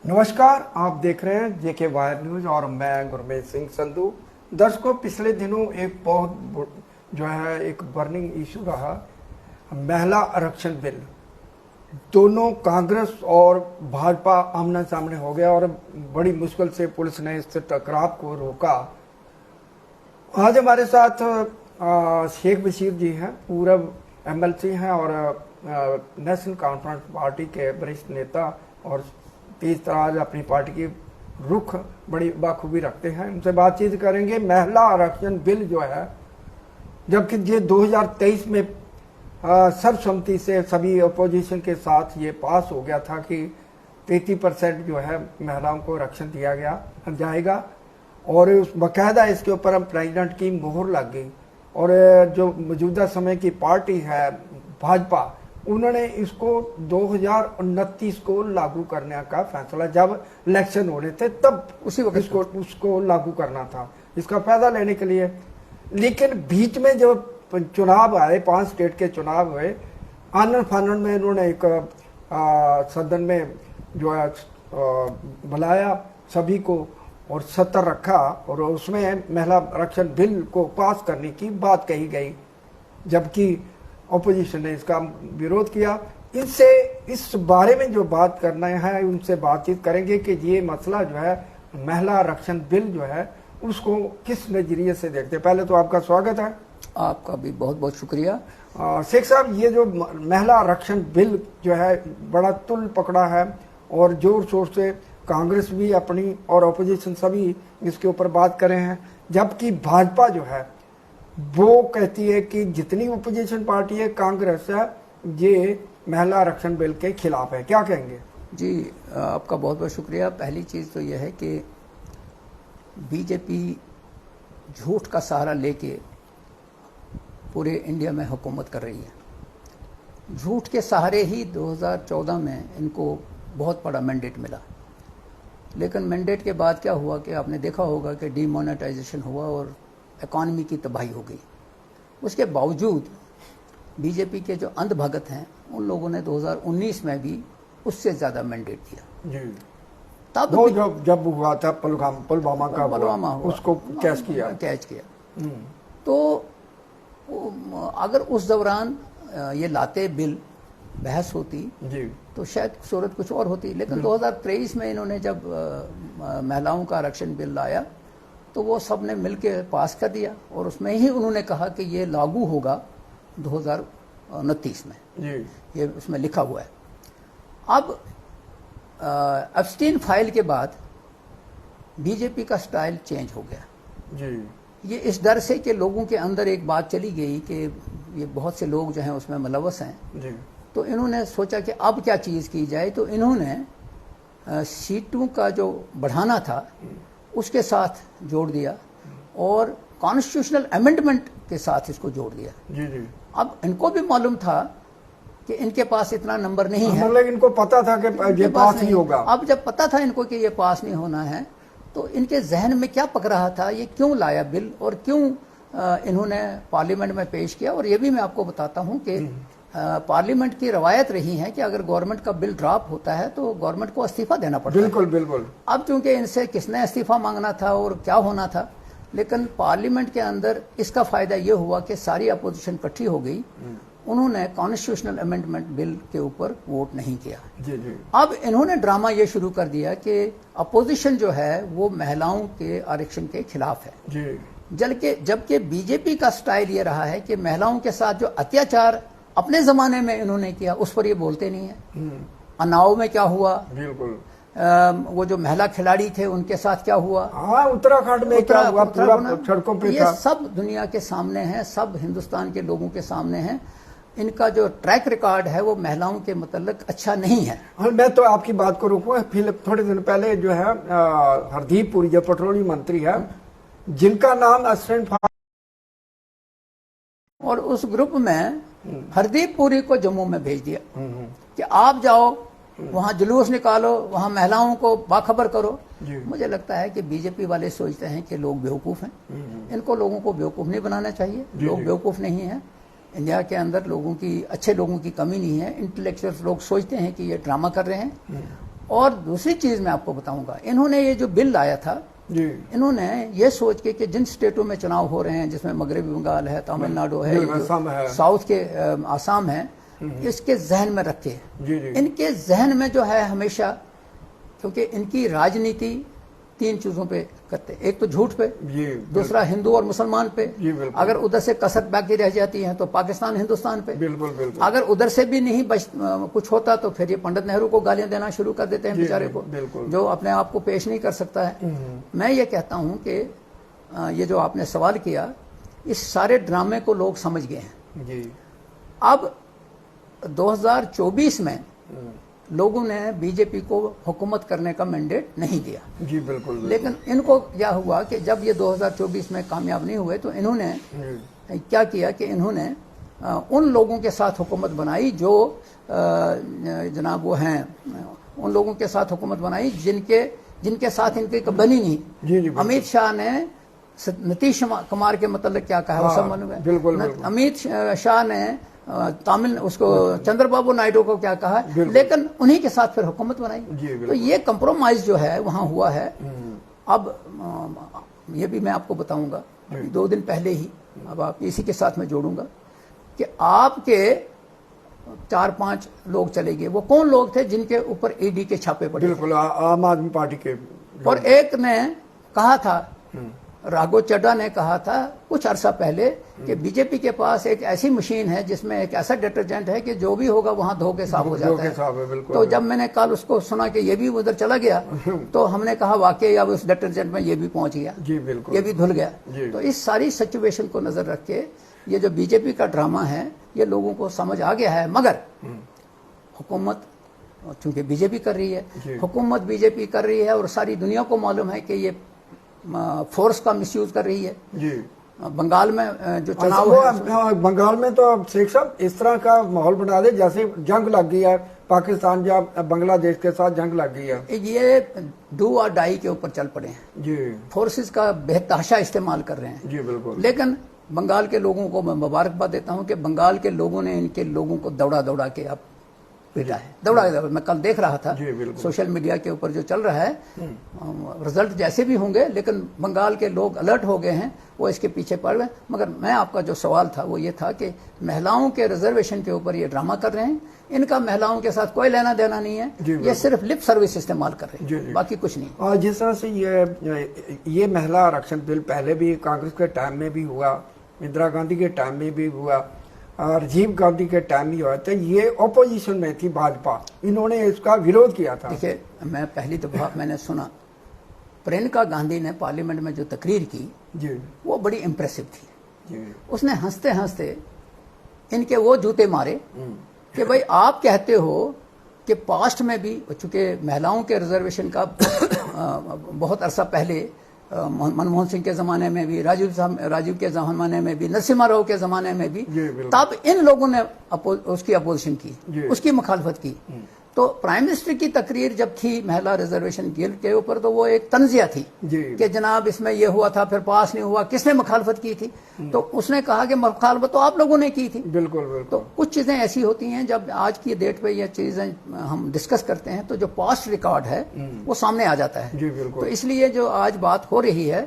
नमस्कार, आप देख रहे हैं जेके वायर न्यूज और मैं गुरमीत सिंह संधू। दर्शकों, पिछले दिनों एक बहुत जो है एक बर्निंग इशू रहा, महिला आरक्षण बिल। दोनों कांग्रेस और भाजपा आमने सामने हो गया और बड़ी मुश्किल से पुलिस ने इस टकराव को रोका। आज हमारे साथ शेख बशीर जी हैं, पूर्व एमएलसी हैं और नेशनल कॉन्फ्रेंस पार्टी के वरिष्ठ नेता और तेज तराज अपनी पार्टी की रुख बड़ी बाखूबी रखते हैं। उनसे बातचीत करेंगे। महिला आरक्षण बिल जो है, जबकि ये 2023 में सर्वसम्मति से सभी अपोजिशन के साथ ये पास हो गया था कि 33% जो है महिलाओं को आरक्षण दिया जाएगा और उस बाकायदा इसके ऊपर हम प्रेसिडेंट की मोहर लग गई। और जो मौजूदा समय की पार्टी है भाजपा, उन्होंने इसको 2029 को लागू करने का फैसला, जब इलेक्शन होने थे तब उसी वक्त उसको लागू करना था, इसका फायदा लेने के लिए। लेकिन बीच में जब चुनाव आए, 5 स्टेट के चुनाव हुए, आनंद फानन में इन्होंने एक सदन में जो है बुलाया सभी को और सत्र रखा और उसमें महिला आरक्षण बिल को पास करने की बात कही गई, जबकि ऑपोजिशन ने इसका विरोध किया। इनसे इस बारे में जो बात करना है, उनसे बातचीत करेंगे कि ये मसला जो है महिला आरक्षण बिल जो है उसको किस नजरिए से देखते हैं। पहले तो आपका स्वागत है। आपका भी बहुत बहुत शुक्रिया। शेख साहब, ये जो महिला आरक्षण बिल जो है बड़ा तुल पकड़ा है और जोर शोर से कांग्रेस भी अपनी और ऑपोजिशन सभी इसके ऊपर बात कर रहे हैं, जबकि भाजपा जो है वो कहती है कि जितनी ओपोजिशन पार्टी है कांग्रेस है, ये महिला आरक्षण बिल के खिलाफ है। क्या कहेंगे? जी, आपका बहुत बहुत शुक्रिया। पहली चीज़ तो यह है कि बीजेपी झूठ का सहारा लेके पूरे इंडिया में हुकूमत कर रही है। झूठ के सहारे ही 2014 में इनको बहुत बड़ा मैंडेट मिला, लेकिन मैंडेट के बाद क्या हुआ कि आपने देखा होगा कि डीमोनेटाइजेशन हुआ और इकॉनमी की तबाही हो गई। उसके बावजूद बीजेपी के जो अंधभगत हैं उन लोगों ने 2019 में भी उससे ज़्यादा मैंडेट दिया जी। तब वो जब हुआ था पुलवामा का हुआ, उसको कैच किया। तो अगर उस दौरान ये लाते बिल, बहस होती जी, तो शायद सूरत कुछ और होती। लेकिन 2023 में इन्होंने जब महिलाओं का आरक्षण बिल लाया तो वो सब ने मिलकर पास कर दिया और उसमें ही उन्होंने कहा कि ये लागू होगा 2029 में जी। ये उसमें लिखा हुआ है। अब एब्स्टीन फाइल के बाद बीजेपी का स्टाइल चेंज हो गया जी। ये इस डर से कि लोगों के अंदर एक बात चली गई कि ये बहुत से लोग जो हैं उसमें मुलव्वस हैं जी। तो इन्होंने सोचा कि अब क्या चीज़ की जाए, तो इन्होंने सीटों का जो बढ़ाना था उसके साथ जोड़ दिया और कॉन्स्टिट्यूशनल अमेंडमेंट के साथ इसको जोड़ दिया जी जी। अब इनको भी मालूम था कि इनके पास इतना नंबर नहीं है, मतलब इनको पता था कि ये पास नहीं होगा। अब जब पता था इनको कि ये पास नहीं होना है, तो इनके जहन में क्या पक रहा था, ये क्यों लाया बिल और क्यों इन्होंने पार्लियामेंट में पेश किया। और ये भी मैं आपको बताता हूँ कि पार्लियामेंट की रवायत रही है कि अगर गवर्नमेंट का बिल ड्रॉप होता है तो गवर्नमेंट को इस्तीफा देना पड़ता है। बिल्कुल बिल्कुल। अब चूंकि इनसे किसने इस्तीफा मांगना था और क्या होना था, लेकिन पार्लियामेंट के अंदर इसका फायदा ये हुआ कि सारी अपोजिशन इकट्ठी हो गई, उन्होंने कॉन्स्टिट्यूशनल अमेंडमेंट बिल के ऊपर वोट नहीं किया जी जी। अब इन्होंने ड्रामा ये शुरू कर दिया कि अपोजिशन जो है वो महिलाओं के आरक्षण के खिलाफ है जी। जबकि बीजेपी का स्टाइल ये रहा है कि महिलाओं के साथ जो अत्याचार अपने जमाने में इन्होंने किया उस पर ये बोलते नहीं है। अन्नाव में क्या हुआ, बिल्कुल वो जो महिला खिलाड़ी थे उनके साथ क्या हुआ, उत्तराखंड में क्या हुआ, पूरा सड़कों पे ये सब दुनिया के सामने है, सब हिंदुस्तान के लोगों के सामने है। इनका जो ट्रैक रिकॉर्ड है वो महिलाओं के मतलब अच्छा नहीं है। मैं तो आपकी बात को रोकूंगा। फिर थोड़े दिन पहले जो है हरदीप पुरी जो पेट्रोलियम मंत्री है, जिनका नाम असिस्टेंट, और उस ग्रुप में हरदीप पुरी को जम्मू में भेज दिया कि आप जाओ वहां जुलूस निकालो, वहां महिलाओं को बाखबर करो। मुझे लगता है कि बीजेपी वाले सोचते हैं कि लोग बेवकूफ हैं, इनको लोगों को बेवकूफ नहीं बनाना चाहिए। लोग बेवकूफ नहीं है, इंडिया के अंदर लोगों की, अच्छे लोगों की कमी नहीं है। इंटेलेक्चुअल लोग सोचते हैं कि ये ड्रामा कर रहे हैं और दूसरी चीज मैं आपको बताऊंगा, इन्होंने ये जो बिल लाया था जी, इन्होंने ये सोच के कि जिन स्टेटों में चुनाव हो रहे हैं, जिसमें मगरबी बंगाल है, तमिलनाडु है, साउथ के आसाम है, इसके जहन में रख के इनके जहन में जो है हमेशा, क्योंकि इनकी राजनीति 3 चीजों पे करते हैं, एक तो झूठ पे, दूसरा हिंदू और मुसलमान पे, अगर उधर से कसर बाकी रह जाती है तो पाकिस्तान हिंदुस्तान पे, अगर उधर से भी नहीं कुछ होता तो फिर ये पंडित नेहरू को गालियां देना शुरू कर देते हैं बेचारे को, जो अपने आप को पेश नहीं कर सकता है। मैं ये कहता हूं कि ये जो आपने सवाल किया, इस सारे ड्रामे को लोग समझ गए हैं। अब 2024 में लोगों ने बीजेपी को हुकूमत करने का मैंडेट नहीं दिया। जी बिल्कुल। लेकिन इनको क्या हुआ कि जब ये 2024 में कामयाब नहीं हुए तो इन्होंने क्या किया कि इन्होंने उन लोगों के साथ हुकूमत बनाई जो जनाब वो हैं, उन लोगों के साथ हुकूमत बनाई जिनके साथ इनकी बनी नहीं। अमित शाह ने नीतीश कुमार के मतलब क्या कहा वो सब मालूम है। अमित शाह ने उसको चंद्रबाबू नायडू को क्या कहा, लेकिन उन्हीं के साथ फिर हुकूमत बनाई। तो ये कंप्रोमाइज जो है वहां हुआ है। अब ये भी मैं आपको बताऊंगा, 2 दिन पहले ही, अब आप इसी के साथ में जोड़ूंगा कि आपके 4-5 लोग चले गए। वो कौन लोग थे जिनके ऊपर ईडी के छापे पड़े? बिल्कुल, आम आदमी पार्टी के। और एक ने कहा था, राघव चड्ढा ने कहा था कुछ अरसा पहले कि बीजेपी के पास एक ऐसी मशीन है जिसमें एक ऐसा डिटर्जेंट है कि जो भी होगा वहां धो के साफ हो जाता है। तो जब मैंने कल उसको सुना कि ये भी उधर चला गया तो हमने कहा वाकई अब उस डिटर्जेंट में ये भी पहुंच गया, ये भी धुल गया। तो इस सारी सिचुएशन को नजर रख के ये जो बीजेपी का ड्रामा है ये लोगों को समझ आ गया है। मगर हुकूमत चूंकि बीजेपी कर रही है, हुकूमत बीजेपी कर रही है और सारी दुनिया को मालूम है कि ये फोर्स का मिसयूज कर रही है। जी। बंगाल में जो चुनाव है, बंगाल में तो अब शेख साहब इस तरह का माहौल बना दे जैसे जंग लग गई है, पाकिस्तान या बांग्लादेश के साथ जंग लग गई है। ये डू और डाई के ऊपर चल पड़े हैं जी। फोर्सेस का बेतहाशा इस्तेमाल कर रहे हैं। जी बिल्कुल। लेकिन बंगाल के लोगों को मैं मुबारकबाद देता हूं कि बंगाल के लोगों ने इनके लोगों को दौड़ा दौड़ा के अब पीटा है, दौड़ा। मैं कल देख रहा था सोशल मीडिया के ऊपर जो चल रहा है, रिजल्ट जैसे भी होंगे लेकिन बंगाल के लोग अलर्ट हो गए हैं, वो इसके पीछे पड़ गए। मगर मैं आपका जो सवाल था वो ये था कि महिलाओं के रिजर्वेशन के ऊपर ये ड्रामा कर रहे हैं। इनका महिलाओं के साथ कोई लेना देना नहीं है, ये सिर्फ लिप सर्विस इस्तेमाल कर रहे हैं, बाकी कुछ नहीं। और जिस तरह से ये महिला आरक्षण बिल पहले भी कांग्रेस के टाइम में भी हुआ, इंदिरा गांधी के टाइम में भी हुआ, राजीव गांधी के टाइम ही हुआ था, ये ऑपोजिशन में थी भाजपा, इन्होंने इसका विरोध किया था। देखिए, मैं पहली दफा मैंने सुना प्रियंका गांधी ने पार्लियामेंट में जो तकरीर की जी, वो बड़ी इंप्रेसिव थी जी। उसने हंसते हंसते इनके वो जूते मारे कि भाई आप कहते हो कि पास्ट में भी, चूंकि महिलाओं के रिजर्वेशन का बहुत अरसा पहले मनमोहन सिंह के जमाने में भी, राजीव के जमाने में भी, नरसिम्हा राव के जमाने में भी, तब इन लोगों ने उसकी अपोजिशन की, उसकी मुखालफत की। तो प्राइम मिनिस्टर की तकरीर जब थी महिला रिजर्वेशन बिल के ऊपर तो वो एक तंजिया थी कि जनाब इसमें ये हुआ था फिर पास नहीं हुआ, किसने मुखालफत की थी? तो उसने कहा कि मुखालफत तो आप लोगों ने की थी। बिल्कुल। तो कुछ चीजें ऐसी होती हैं जब आज की डेट पे ये चीजें हम डिस्कस करते हैं तो जो पास्ट रिकॉर्ड है वो सामने आ जाता है। तो इसलिए जो आज बात हो रही है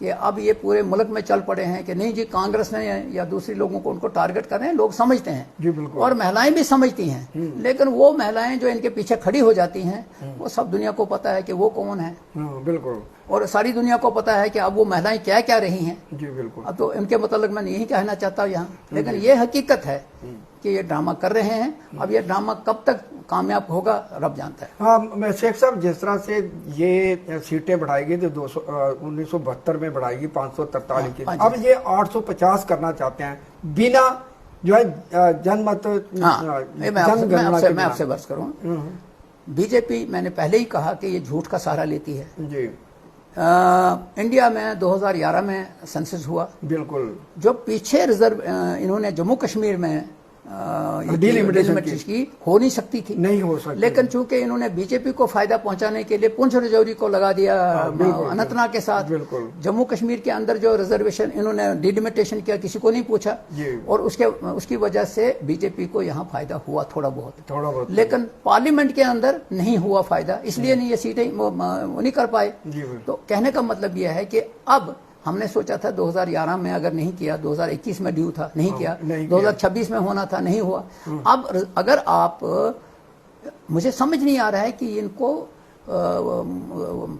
कि अब ये पूरे मुल्क में चल पड़े हैं कि नहीं जी कांग्रेस ने या दूसरी लोगों को उनको टारगेट कर रहे हैं, लोग समझते हैं जी बिल्कुल। और महिलाएं भी समझती हैं, लेकिन वो महिलाएं जो इनके पीछे खड़ी हो जाती हैं वो सब दुनिया को पता है कि वो कौन है। बिल्कुल। और सारी दुनिया को पता है कि अब वो महिलाएं क्या क्या रही हैं। जी बिल्कुल। अब तो इनके मतलब मैं यही कहना चाहता हूँ यहाँ, लेकिन ये हकीकत है कि ये ड्रामा कर रहे हैं। अब ये ड्रामा कब तक कामयाब होगा रब जानता है। हाँ शेख साहब, जिस तरह से ये सीटें बढ़ाएगी तो 1972 में बढ़ाएगी 543 की, अब ये 850 करना चाहते हैं बिना जो है जनमत। मैं आपसे बर्स करूँ, बीजेपी मैंने पहले ही कहा कि ये झूठ का सहारा लेती है जी। इंडिया में 2011 में सेंसस हुआ, बिल्कुल। जो पीछे रिजर्व इन्होंने जम्मू कश्मीर में डिलिमिटेशन की हो नहीं सकती थी, नहीं हो सकती। लेकिन चूंकि इन्होंने बीजेपी को फायदा पहुंचाने के लिए पुंछ राजौरी को लगा दिया अनंतनाग के साथ, जम्मू कश्मीर के अंदर जो रिजर्वेशन इन्होंने डिलिमिटेशन किया, किसी को नहीं पूछा, और उसकी वजह से बीजेपी को यहाँ फायदा हुआ थोड़ा बहुत, लेकिन पार्लियामेंट के अंदर नहीं हुआ फायदा, इसलिए नहीं ये सीटें वो नहीं कर पाए। तो कहने का मतलब यह है कि अब हमने सोचा था 2011 में अगर नहीं किया, 2021 में ड्यू था, नहीं किया, 2026 में होना था, नहीं हुआ। अब अगर आप, मुझे समझ नहीं आ रहा है कि इनको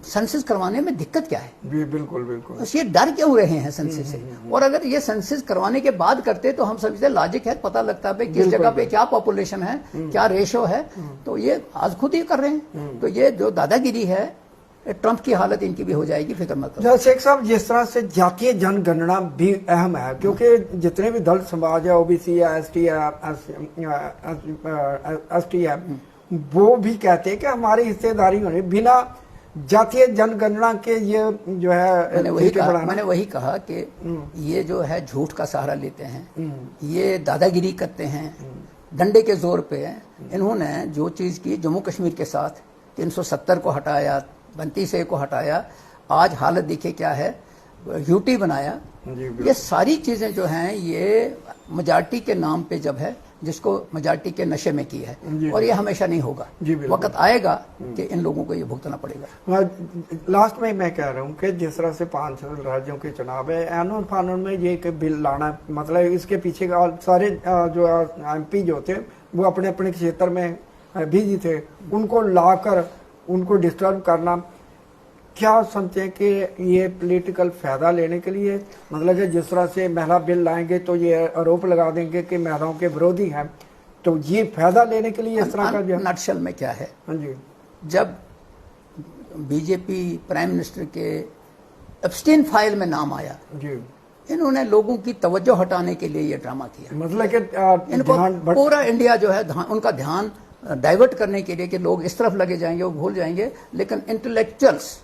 सेंसस करवाने में दिक्कत क्या है। बिल्कुल बिल्कुल, ये डर क्यों रहे हैं सेंसस से? और अगर ये सेंसस करवाने के बाद करते तो हम समझते लॉजिक है, पता लगता है किस जगह पे क्या पॉपुलेशन है, क्या रेशो है, तो ये आज खुद ही कर रहे हैं। तो ये जो दादागिरी है, ट्रंप की हालत इनकी भी हो जाएगी, फिक्र मत करो। शेख साहब, जिस तरह से जातीय जनगणना भी अहम है, क्योंकि जितने भी दलित समाज है, ओबीसी है, एसटी है, वो भी कहते हैं कि हमारी हिस्सेदारी होने बिना जातीय जनगणना के ये जो है मैंने वही कहा कि ये जो है झूठ का सहारा लेते हैं, ये दादागिरी करते हैं, डंडे के जोर पे। इन्होंने जो चीज की जम्मू कश्मीर के साथ 370 को हटाया, 32A को हटाया, आज हालत देखिए क्या है, यूटी बनाया, ये सारी चीजें जो हैं ये मेजॉरिटी के नाम पे जब है, जिसको मेजॉरिटी के नशे में की है, और ये हमेशा नहीं होगा। वक्त आएगा कि इन लोगों को ये भुगतना पड़ेगा। लास्ट में मैं कह रहा हूँ कि जिस तरह से 5 राज्यों के चुनाव है, कानून फानून में ये बिल लाना, मतलब इसके पीछे सारे जो MP जो थे वो अपने अपने क्षेत्र में बिजी थे, उनको लाकर उनको डिस्टर्ब करना, क्या समझते हैं कि ये पॉलिटिकल फायदा लेने के लिए, मतलब कि जिस तरह से महिला बिल लाएंगे तो ये आरोप लगा देंगे कि महिलाओं के विरोधी हैं, तो ये फायदा लेने के लिए इस तरह का जो नटशल में क्या है। हाँ जी, जब बीजेपी प्राइम मिनिस्टर के एब्स्टेन फाइल में नाम आया जी, इन्होंने लोगों की तवज्जो हटाने के लिए ये ड्रामा किया, मतलब कि इनको पूरा इंडिया जो है उनका ध्यान डाइवर्ट करने के लिए कि लोग इस तरफ लगे जाएंगे, वो भूल जाएंगे। लेकिन इंटेलेक्चुअल्स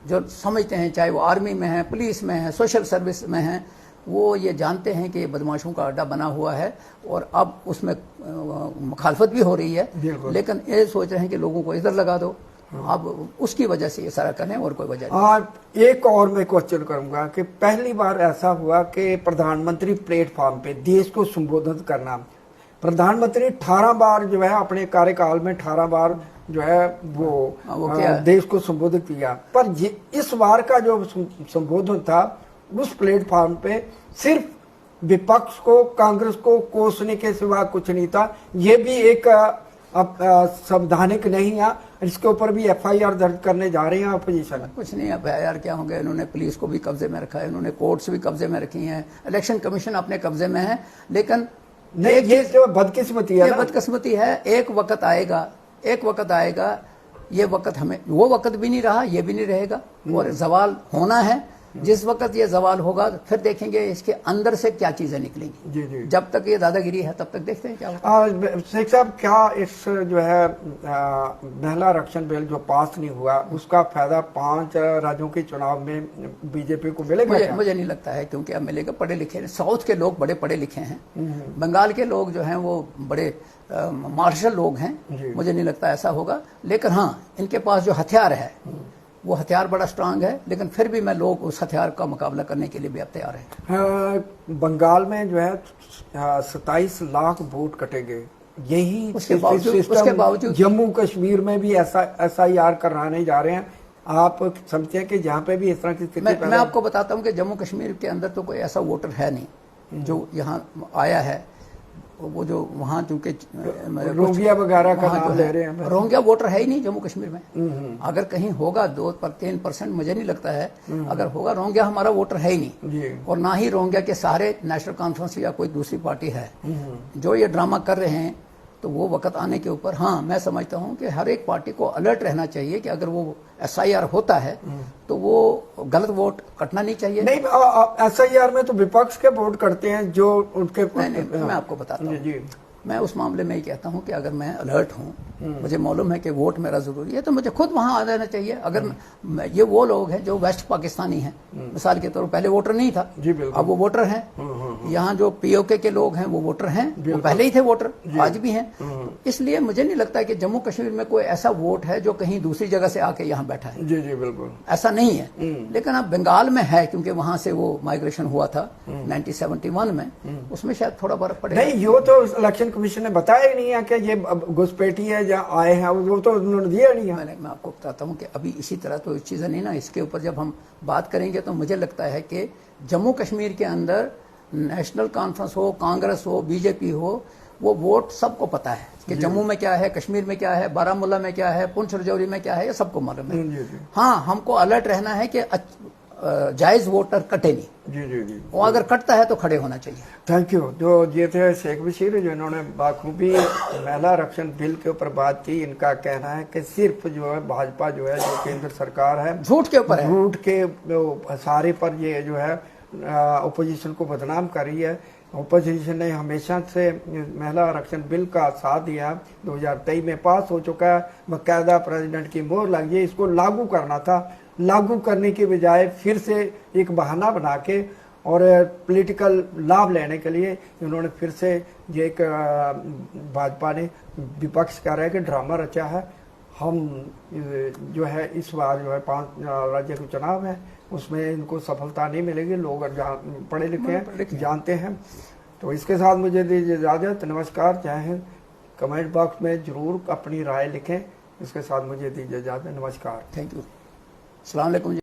जो समझते हैं, चाहे वो आर्मी में है, पुलिस में है, सोशल सर्विस में है, वो ये जानते हैं कि ये बदमाशों का अड्डा बना हुआ है और अब उसमें मुखालफत भी हो रही है, लेकिन ये सोच रहे हैं कि लोगों को इधर लगा दो। अब उसकी वजह से ये सारा करें और कोई वजह नहीं। एक और मैं क्वेश्चन करूंगा कि पहली बार ऐसा हुआ कि प्रधानमंत्री प्लेटफॉर्म पे देश को संबोधित करना, प्रधानमंत्री 18 बार जो है अपने कार्यकाल में 18 बार जो है वो देश को संबोधित किया, पर इस बार का जो संबोधन था उस प्लेटफॉर्म पे सिर्फ विपक्ष को, कांग्रेस को कोसने के सिवा कुछ नहीं था। ये भी एक संवैधानिक नहीं है, इसके ऊपर भी FIR दर्ज करने जा रहे हैं अपोजिशन। कुछ नहीं, FIR क्या होंगे, इन्होंने पुलिस को भी कब्जे में रखा है, इन्होंने कोर्ट्स भी कब्जे में रखी हैं, इलेक्शन कमीशन अपने कब्जे में है, लेकिन नहीं, ये जो बदकिस्मती है, बदकिस्मती है। एक वक्त आएगा, ये वक्त हमें, वो वक्त भी नहीं रहा, ये भी नहीं रहेगा, और जवाल होना है। जिस वक्त ये जवाल होगा फिर देखेंगे इसके अंदर से क्या चीजें निकलेंगी। जी जी। जब तक ये दादागिरी है तब तक देखते हैं क्या होगा। शेख साहब, क्या इस जो है महिला आरक्षण बिल जो पास नहीं हुआ उसका फायदा 5 राज्यों के चुनाव में बीजेपी को मिलेगा? मुझे नहीं लगता है, क्योंकि अब मिलेगा। पढ़े लिखे, साउथ के लोग बड़े पढ़े लिखे हैं, बंगाल के लोग जो हैं वो बड़े मार्शल लोग हैं, मुझे नहीं लगता ऐसा होगा। लेकिन हाँ, इनके पास जो हथियार है वो हथियार बड़ा स्ट्रांग है, लेकिन फिर भी मैं लोग उस हथियार का मुकाबला करने के लिए भी अब तैयार हैं। बंगाल में जो है 27 लाख वोट कटेंगे, यही उसके बावजूद जम्मू कश्मीर में भी SIR कराने जा रहे हैं। आप समझते हैं कि जहाँ पे भी इस तरह की स्थिति? मैं आपको बताता हूँ कि जम्मू कश्मीर के अंदर तो कोई ऐसा वोटर है नहीं जो यहाँ आया है, वो जो वहाँ चूंकि रोहिंग्या वगैरह का नाम ले रहे हैं, रोहिंग्या वोटर है ही नहीं जम्मू कश्मीर में। अगर कहीं होगा 2-3%, मुझे नहीं लगता है। अगर होगा, रोहिंग्या हमारा वोटर है ही नहीं, और ना ही रोहिंग्या के सहारे नेशनल कॉन्फ्रेंस या कोई दूसरी पार्टी है। जो ये ड्रामा कर रहे हैं, तो वो वक्त आने के ऊपर, हाँ, मैं समझता हूँ कि हर एक पार्टी को अलर्ट रहना चाहिए कि अगर वो SIR होता है तो वो गलत वोट कटना नहीं चाहिए। नहीं, SIR में तो विपक्ष के वोट करते हैं जो उनके। नहीं, मैं आपको बताता हूँ, मैं उस मामले में ही कहता हूं कि अगर मैं अलर्ट हूं, मुझे मालूम है कि वोट मेरा जरूरी है, तो मुझे खुद वहां आ जाना चाहिए। अगर ये वो लोग हैं जो वेस्ट पाकिस्तानी हैं, मिसाल के तौर पर पहले वोटर नहीं था, अब वो वोटर हैं। यहाँ जो पीओके के लोग हैं वो वोटर हैं, वो पहले ही थे वोटर, आज भी हैं। तो इसलिए मुझे नहीं लगता कि जम्मू कश्मीर में कोई ऐसा वोट है जो कहीं दूसरी जगह से आके यहाँ बैठा है। जी जी बिल्कुल ऐसा नहीं है। लेकिन अब बंगाल में है, क्योंकि वहां से वो माइग्रेशन हुआ था 1971 में, उसमें शायद थोड़ा फर्क पड़ेगा। नहीं, यो तो इलेक्शन कमीशन ने बताया ही नहीं है कि ये घुसपैठी है जहाँ आए हैं, वो तो उन्होंने दिया नहीं है। मैं आपको बताता हूँ कि अभी इसी तरह तो चीज़ें नहीं ना, इसके ऊपर जब हम बात करेंगे तो मुझे लगता है कि जम्मू कश्मीर के अंदर नेशनल कॉन्फ्रेंस हो, कांग्रेस हो, बीजेपी हो, वो वोट सबको पता है कि जम्मू में क्या है, कश्मीर में क्या है, बारामूला में क्या है, पुंछ राजौरी में क्या है, ये सबको मालूम है। हाँ, हमको अलर्ट रहना है कि जायज वोटर कटे नहीं। जी जी जी, वो अगर कटता है तो खड़े होना चाहिए। Thank you. जो ये थे शेख बशीर, जो इन्होंने बाखूबी महिला आरक्षण बिल के ऊपर बात की। इनका कहना है कि सिर्फ जो है भाजपा जो है, जो केंद्र सरकार है, झूठ के ऊपर है, झूठ के सहारे पर ये जो है अपोजिशन को बदनाम कर रही है। अपोजिशन ने हमेशा से महिला आरक्षण बिल का साथ दिया। 2023 में पास हो चुका है, बाकायदा प्रेसिडेंट की मोहर लगी है। इसको लागू करना था, लागू करने की बजाय फिर से एक बहाना बना के और पॉलिटिकल लाभ लेने के लिए इन्होंने फिर से ये एक भाजपा ने विपक्ष कह रहा है कि ड्रामा रचा है। हम जो है इस बार जो है 5 राज्य के चुनाव है, उसमें इनको सफलता नहीं मिलेगी। लोग पढ़े लिखे हैं, जानते हैं। तो इसके साथ मुझे दीजिए इजाजत। नमस्कार, जय हिंद। कमेंट बॉक्स में जरूर अपनी राय लिखें। इसके साथ मुझे दीजिए इजाजत। नमस्कार, थैंक यू, अस्सलाम वालेकुम।